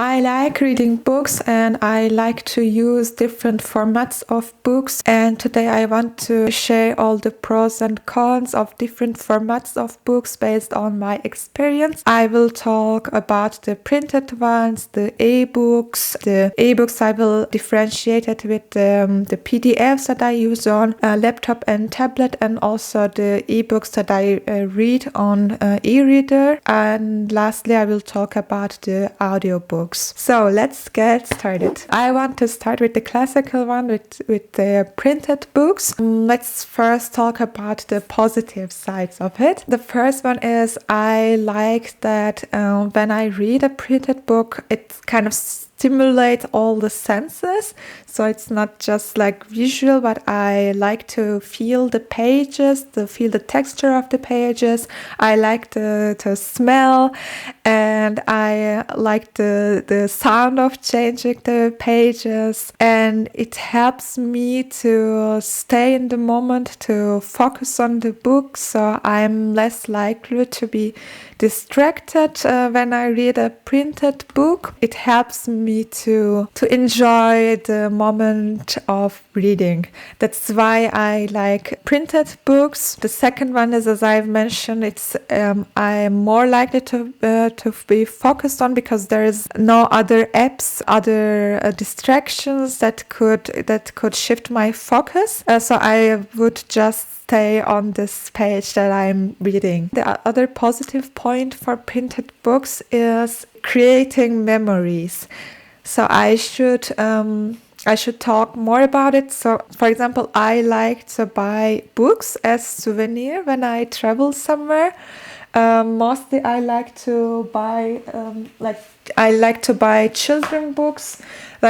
I like reading books and I like to use different formats of books, and today I want to share all the pros and cons of different formats of books based on my experience. I will talk about the printed ones, the e-books. The e-books I will differentiate it with the PDFs that I use on laptop and tablet, and also the e-books that I read on e-reader. And lastly, I will talk about the audiobooks. So let's get started. I want to start with the classical one, with the printed books. Let's first talk about the positive sides of it. The first one is I like that when I read a printed book, it kind of stimulate all the senses. So it's not just like visual, but I like to feel the pages, to feel the texture of the pages. I like the smell, and I like the sound of changing the pages. And it helps me to stay in the moment, to focus on the book. So I'm less likely to be distracted when I read a printed book. It helps me to enjoy the moment of reading. That's why I like printed books. The second one is, as I've mentioned, it's I'm more likely to be focused on, because there is no other apps, other distractions that could shift my focus. So I would just stay on this page that I'm reading. The other positive point for printed books is creating memories. So I should talk more about it. So, for example, I like to buy books as souvenir when I travel somewhere. Mostly, I like to buy children books,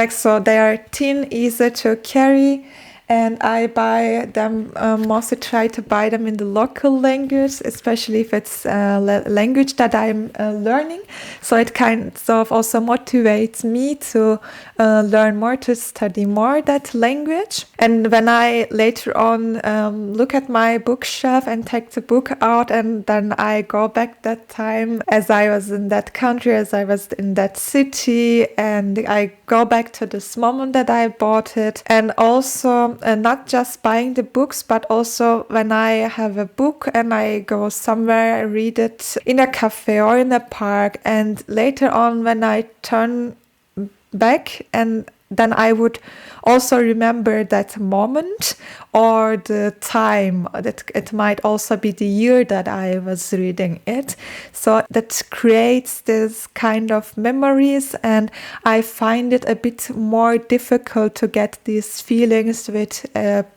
so they are thin, easy to carry. And I buy them, mostly try to buy them in the local language, especially if it's a language that I'm learning. So it kind of also motivates me to learn more, to study more that language. And when I later on look at my bookshelf and take the book out, and then I go back that time as I was in that country, as I was in that city, and I go back to this moment that I bought it. And also not just buying the books, but also when I have a book and I go somewhere, I read it in a cafe or in a park, and later on when I turn back, and then I would also remember that moment or the time. That it might also be the year that I was reading it. So that creates this kind of memories, and I find it a bit more difficult to get these feelings with an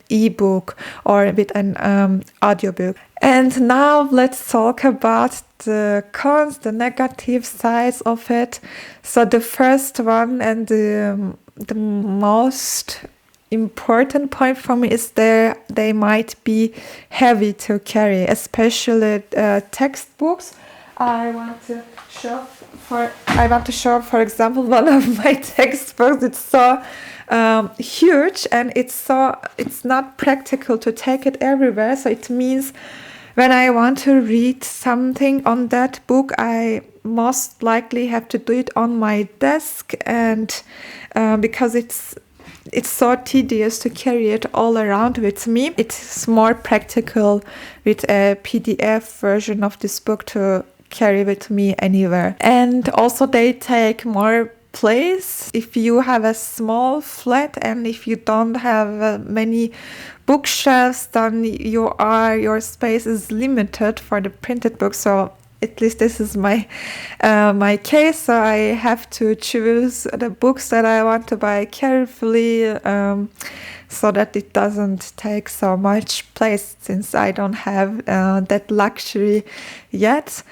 ebook or with an audiobook. And now let's talk about the cons, the negative sides of it. So the first one, and the most important point for me, is they might be heavy to carry, especially textbooks. I want to show, for example, one of my textbooks. It's so huge, and it's not practical to take it everywhere. So it means when I want to read something on that book, I most likely have to do it on my desk, and because it's so tedious to carry it all around with me, it's more practical with a PDF version of this book to carry with me anywhere. And also they take more place. If you have a small flat and if you don't have many bookshelves, then your space is limited for the printed book. So at least this is my case. So I have to choose the books that I want to buy carefully, so that it doesn't take so much place, since I don't have that luxury yet.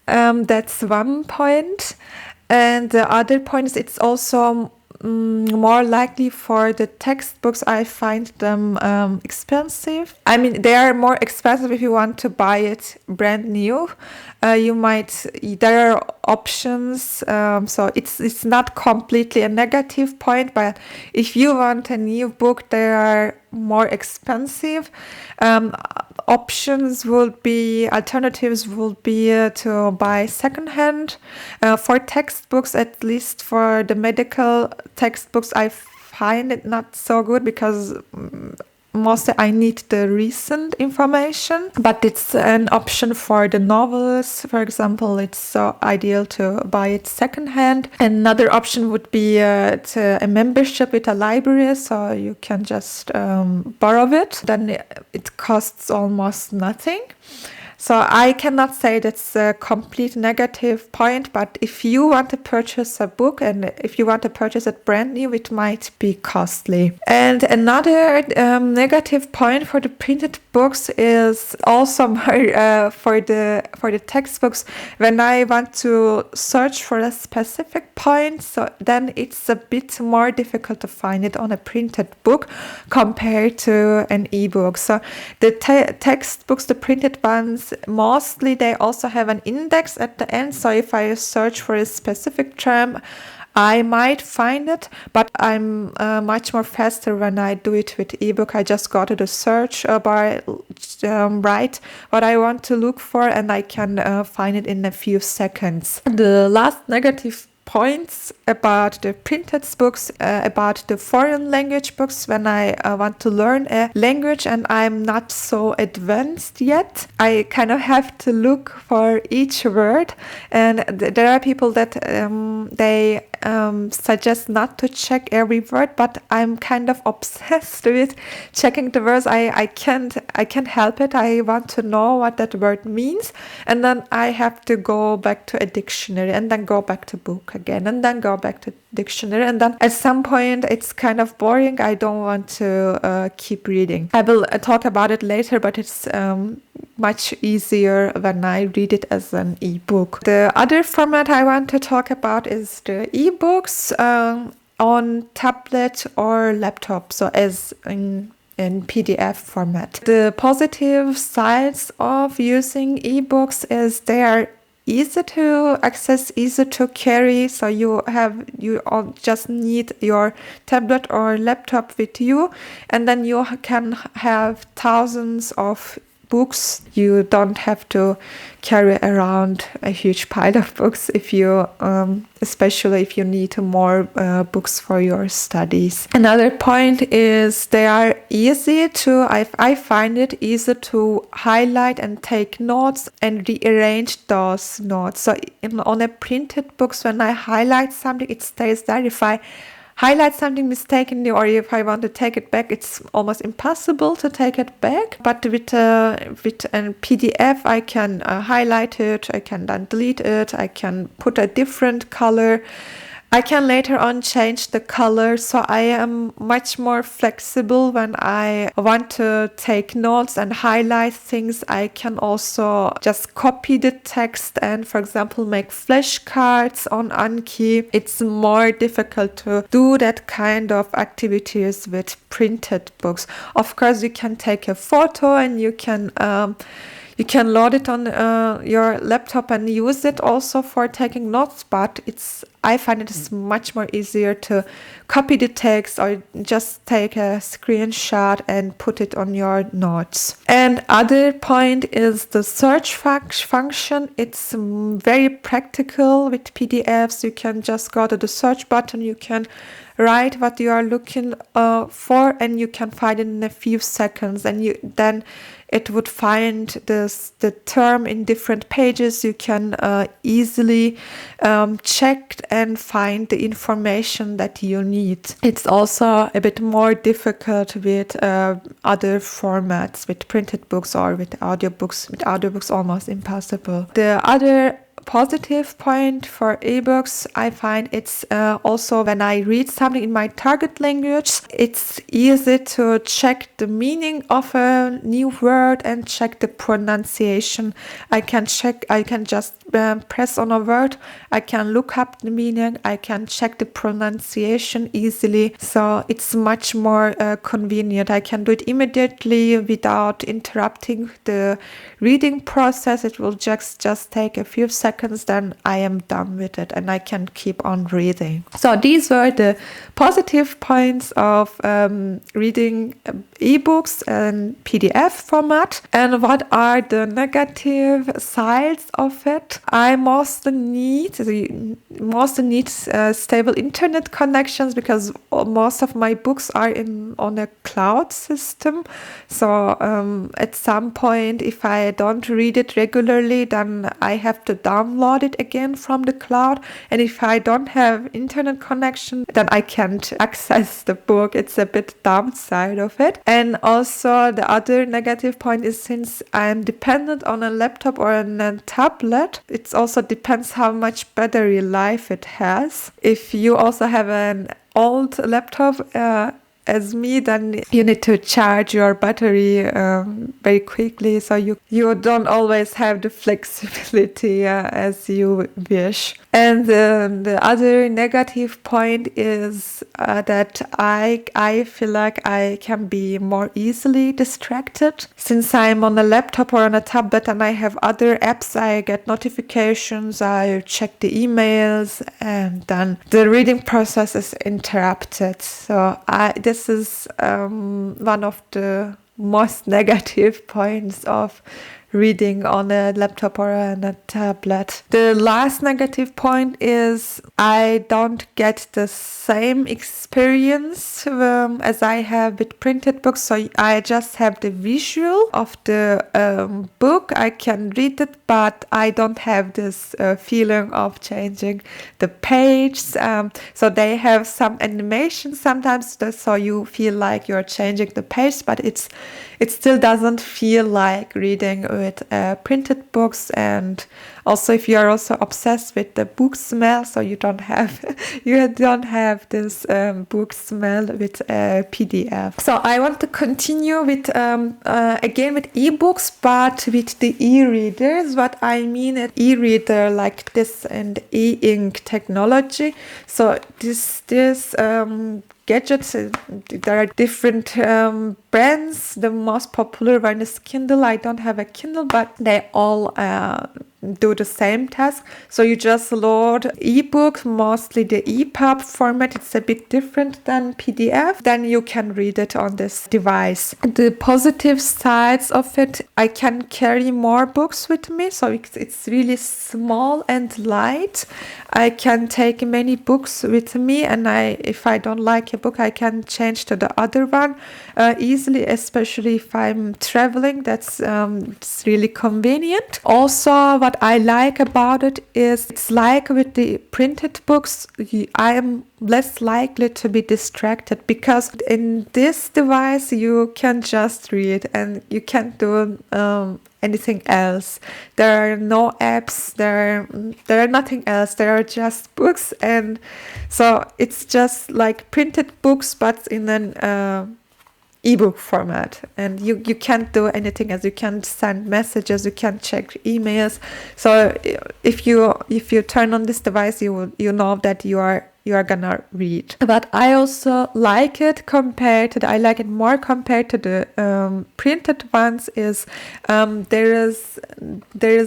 That's one point. And the other point is, it's also more likely for the textbooks. I find them expensive. I mean, they are more expensive if you want to buy it brand new. There are options, so it's not completely a negative point, but if you want a new book, they are more expensive. Alternatives would be to buy secondhand. For textbooks, at least for the medical textbooks, I find it not so good because mostly I need the recent information, but it's an option for the novels. For example, it's so ideal to buy it secondhand. Another option would be a membership with a library, so you can just borrow it. Then it costs almost nothing. So I cannot say that's a complete negative point, but if you want to purchase a book and if you want to purchase it brand new, it might be costly. And another negative point for the printed books is also more for the textbooks. When I want to search for a specific point, so then it's a bit more difficult to find it on a printed book compared to an ebook. So the textbooks, the printed ones, mostly they also have an index at the end, so if I search for a specific term, I might find it, but I'm much more faster when I do it with ebook. I just go to the search bar, write what I want to look for, and I can find it in a few seconds. The last negative points about the printed books, about the foreign language books. When I want to learn a language and I'm not so advanced yet, I kind of have to look for each word, and there are people that they suggest not to check every word, but I'm kind of obsessed with checking the words. I can't help it. I want to know what that word means, and then I have to go back to a dictionary and then go back to book again and then go back to dictionary, and then at some point it's kind of boring. I don't want to keep reading. I will talk about it later, but it's much easier when I read it as an ebook. The other format I want to talk about is the ebooks on tablet or laptop, so as in PDF format. The positive sides of using ebooks is they are easy to access, easy to carry, so you all just need your tablet or laptop with you, and then you can have thousands of books. You don't have to carry around a huge pile of books if you especially if you need more books for your studies. Another point is they are easy to, I find it easy to highlight and take notes and rearrange those notes. So on a printed books, when I highlight something, it stays there. If I highlight something mistakenly, or if I want to take it back, it's almost impossible to take it back. But with a PDF, I can highlight it, I can then delete it, I can put a different color, I can later on change the color, so I am much more flexible when I want to take notes and highlight things. I can also just copy the text and, for example, make flashcards on Anki. It's more difficult to do that kind of activities with printed books. Of course, you can take a photo and you can load it on your laptop and use it also for taking notes, but I find it is much more easier to copy the text or just take a screenshot and put it on your notes. And other point is the search function. It's very practical with PDFs. You can just go to the search button, you can write what you are looking for, and you can find it in a few seconds, and then it would find the term in different pages. You can easily check and find the information that you need. It's also a bit more difficult with other formats, with printed books or with audiobooks. With audiobooks, almost impossible. The other positive point for ebooks, I find it's also when I read something in my target language, it's easy to check the meaning of a new word and check the pronunciation. I can just press on a word, I can look up the meaning, I can check the pronunciation easily. So it's much more convenient. I can do it immediately without interrupting the reading process. It will just take a few seconds, then I am done with it and I can keep on reading. So these were the positive points of reading ebooks and PDF format. And what are the negative sides of it? I mostly need stable internet connections because most of my books are on a cloud system. So at some point, if I don't read it regularly, then I have to download it again from the cloud. And if I don't have internet connection, then I can't access the book. It's a bit downside of it. And also the other negative point is, since I'm dependent on a laptop or on a tablet, it also depends how much battery life it has. If you also have an old laptop as me, then you need to charge your battery very quickly, so you don't always have the flexibility as you wish. And the other negative point is that I feel like I can be more easily distracted. Since I'm on a laptop or on a tablet and I have other apps, I get notifications, I check the emails, and then the reading process is interrupted. So this is one of the most negative points of reading on a laptop or on a tablet. The last negative point is I don't get the same experience as I have with printed books. So I just have the visual of the book. I can read it, but I don't have this feeling of changing the page. So they have some animation sometimes, so you feel like you're changing the page, but it still doesn't feel like reading with printed books. And also, if you are also obsessed with the book smell, so you don't have this book smell with PDF. So I want to continue with again with ebooks, but with the e-readers. What I mean at e-reader like this and e-ink technology. So this gadgets, there are different brands. The most popular one is Kindle. I don't have a Kindle, but they all do the same task. So you just load ebook, mostly the EPUB format. It's a bit different than PDF. Then you can read it on this device. The positive sides of it, I can carry more books with me. So it's really small and light. I can take many books with me, and if I don't like a book, I can change to the other one easily, especially if I'm traveling. That's it's really convenient. Also, what I like about it is, it's like with the printed books, I am less likely to be distracted, because in this device you can just read and you can't do anything else. There are no apps, there are nothing else, there are just books. And so it's just like printed books, but in an ebook format, and you can't do anything else. You can't send messages, you can't check emails. So if you turn on this device, you know that you are gonna read. But I also like it I like it more compared to the printed ones. Is there is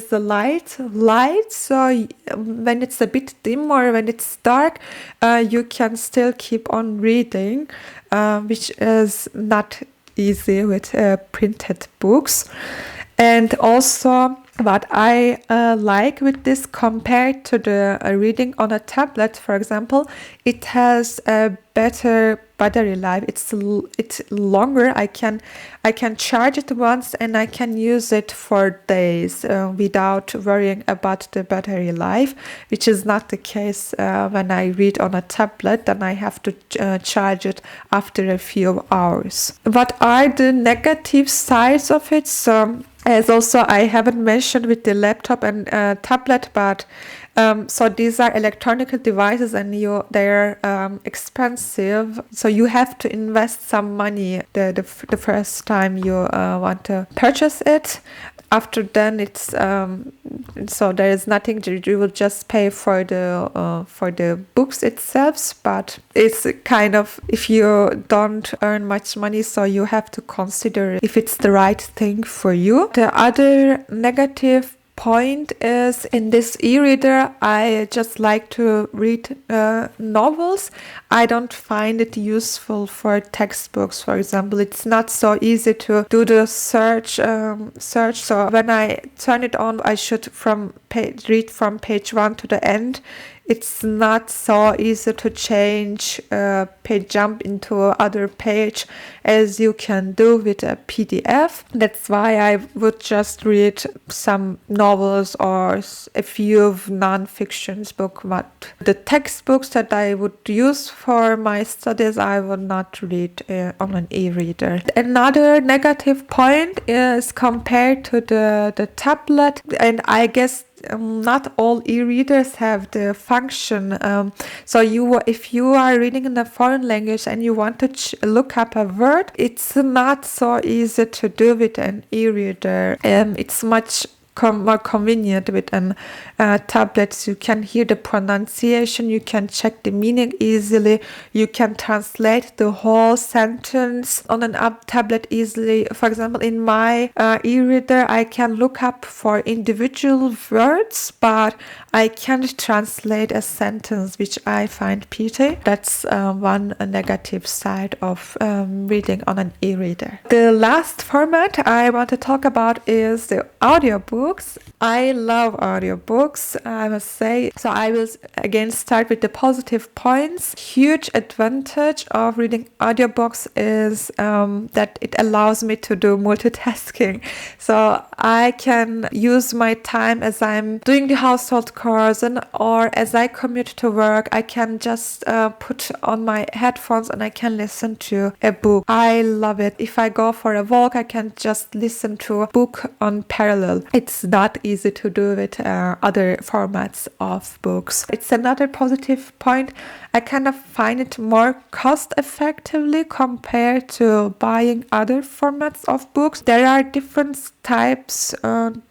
the light, so when it's a bit dim or when it's dark, you can still keep on reading, which is not easy with printed books. And also, what I like with this compared to the reading on a tablet, for example, it has a better battery life. It's longer. I can charge it once and I can use it for days without worrying about the battery life, which is not the case when I read on a tablet. Then I have to charge it after a few hours. What are the negative sides of it? So As also I haven't mentioned with the laptop and tablet, but so these are electronic devices and they're expensive. So you have to invest some money the first time you want to purchase it. After then, it's so there is nothing. You will just pay for the books itself, but it's kind of, if you don't earn much money, so you have to consider if it's the right thing for you. The other negative point is, in this e-reader I just like to read novels. I don't find it useful for textbooks, for example. It's not so easy to do the search, so when I turn it on, I should read from page 1 to the end. It's not so easy to change page, jump into other page as you can do with a PDF. That's why I would just read some novels or a few non-fiction books. But the textbooks that I would use for my studies, I would not read on an e-reader. Another negative point is, compared to the tablet, and I guess not all e-readers have the function. So if you are reading in a foreign language and you want to look up a word, it's not so easy to do with an e-reader. It's much more convenient with an tablet. You can hear the pronunciation, you can check the meaning easily, you can translate the whole sentence on an tablet easily. For example, in my e-reader, I can look up for individual words, but I can't translate a sentence, which I find pity. That's one negative side of reading on an e-reader. The last format I want to talk about is the audiobooks. I love audiobooks, I must say. So I will again start with the positive points. Huge advantage of reading audiobooks is that it allows me to do multitasking. So I can use my time as I'm doing the household chores or as I commute to work. I can just put on my headphones and I can listen to a book. I love it. If I go for a walk, I can just listen to a book on parallel. It's not easy to do with other formats of books. It's another positive point. I kind of find it more cost effectively compared to buying other formats of books. There are different types,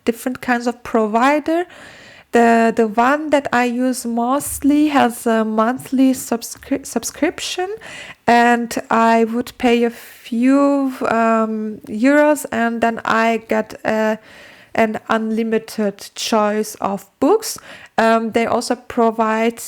different kinds of provider. The one that I use mostly has a monthly subscription, and I would pay a few euros, and then I get an unlimited choice of books. They also provide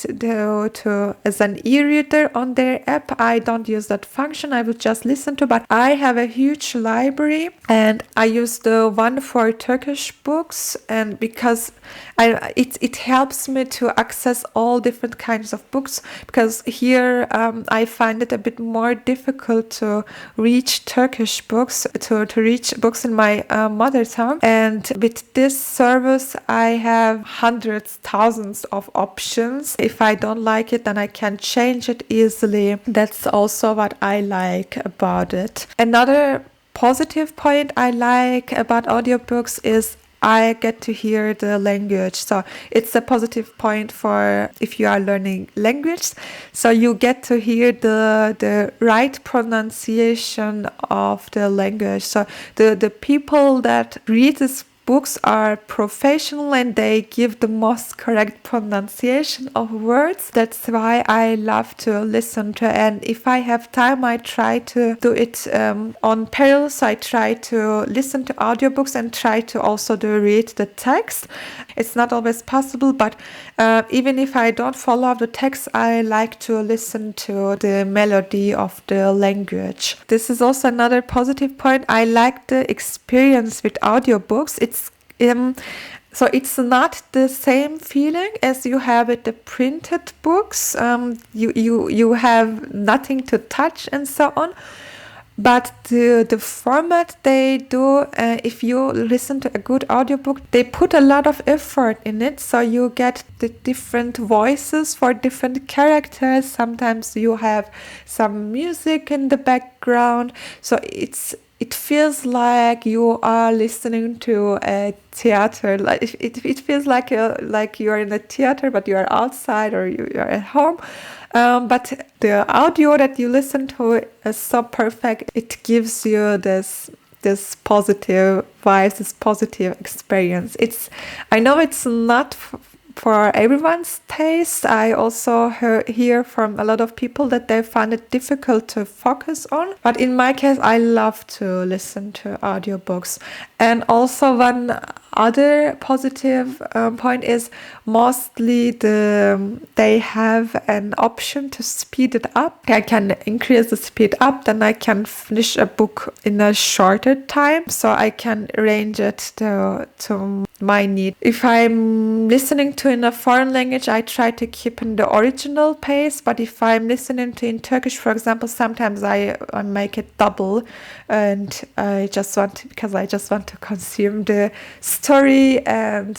as an e-reader on their app. I don't use that function. I would just listen to, but I have a huge library and I use the one for Turkish books, and because it helps me to access all different kinds of books, because here I find it a bit more difficult to reach Turkish books, to reach books in my mother tongue. And with this service, I have hundreds, thousands of options. If I don't like it, then I can change it easily. That's also what I like about it. Another positive point I like about audiobooks is I get to hear the language. So it's a positive point for if you are learning language. So you get to hear the right pronunciation of the language. So the people that read this books are professional and they give the most correct pronunciation of words. That's why I love to listen to, and if I have time, I try to do it on parallel. So I try to listen to audiobooks and try to also read the text. It's not always possible, but even if I don't follow the text, I like to listen to the melody of the language. This is also another positive point. I like the experience with audiobooks. So it's not the same feeling as you have with the printed books. You have nothing to touch and so on. But the format they do, if you listen to a good audiobook, they put a lot of effort in it. So you get the different voices for different characters. Sometimes you have some music in the background. So it feels like you are listening to a theater. Like it feels like you're in a theater, but you are outside or you are at home. But the audio that you listen to is so perfect. It gives you this positive vibes, this positive experience. I know it's not for everyone's taste. I also hear from a lot of people that they find it difficult to focus on. But in my case, I love to listen to audiobooks. And also one other positive point is mostly they have an option to speed it up. I can increase the speed up, then I can finish a book in a shorter time. So I can arrange it to my need. If I'm listening to in a foreign language, I try to keep in the original pace, but if I'm listening to in Turkish, for example, sometimes I make it double, and I just want to consume the story, and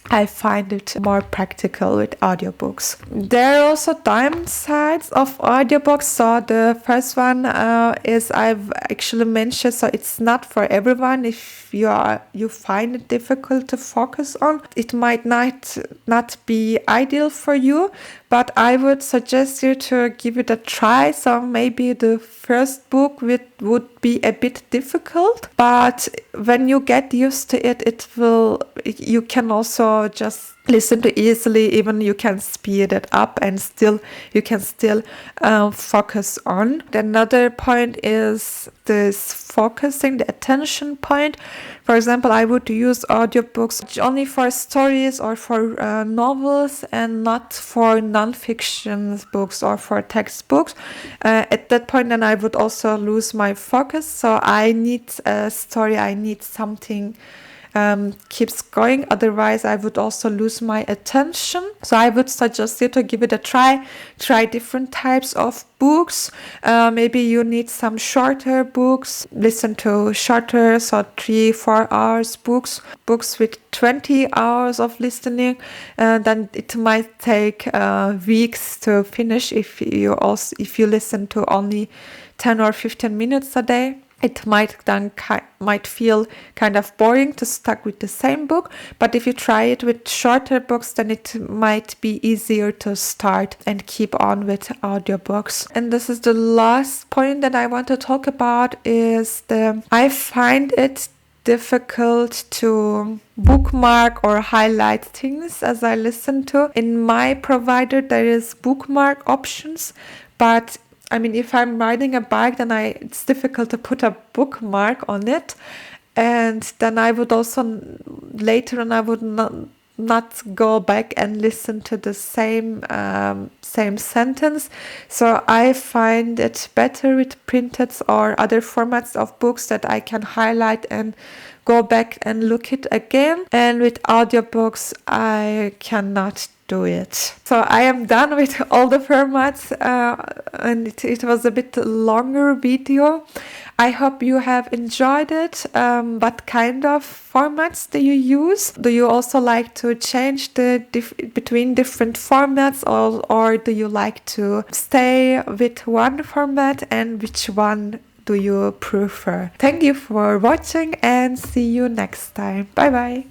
I find it more practical with audiobooks. There are also downsides of audiobooks. So the first one is I've actually mentioned, so it's not for everyone. If you find it difficult to focus on, it might not be ideal for you, but I would suggest you to give it a try. So maybe the first book would be a bit difficult, but when you get used to it, you can also just listen to easily. Even you can speed it up and you can still focus on. Another point is this focusing, the attention point. For example, I would use audiobooks only for stories or for novels, and not for non-fiction books or for textbooks. At that point, then I would also lose my focus. So I need a story, I need something keeps going, otherwise I would also lose my attention. So I would suggest you to give it a try different types of books. Maybe you need some shorter books, listen to shorter, so 3-4 hours books with 20 hours of listening, then it might take weeks to finish. If you listen to only 10 or 15 minutes a day, it might feel kind of boring to stuck with the same book. But if you try it with shorter books, then it might be easier to start and keep on with audiobooks. And this is the last point that I want to talk about, is I find it difficult to bookmark or highlight things as I listen to. In my provider, there is bookmark options, but I mean, if I'm riding a bike, then it's difficult to put a bookmark on it. And then I would also, later on, I would not go back and listen to the same sentence. So I find it better with printed or other formats of books that I can highlight and go back and look it again. And with audiobooks, I cannot do it. So I am done with all the formats, and it was a bit longer video. I hope you have enjoyed it. What kind of formats do you use? Do you also like to change between different formats, or do you like to stay with one format, and which one do you prefer? Thank you for watching, and see you next time. Bye bye.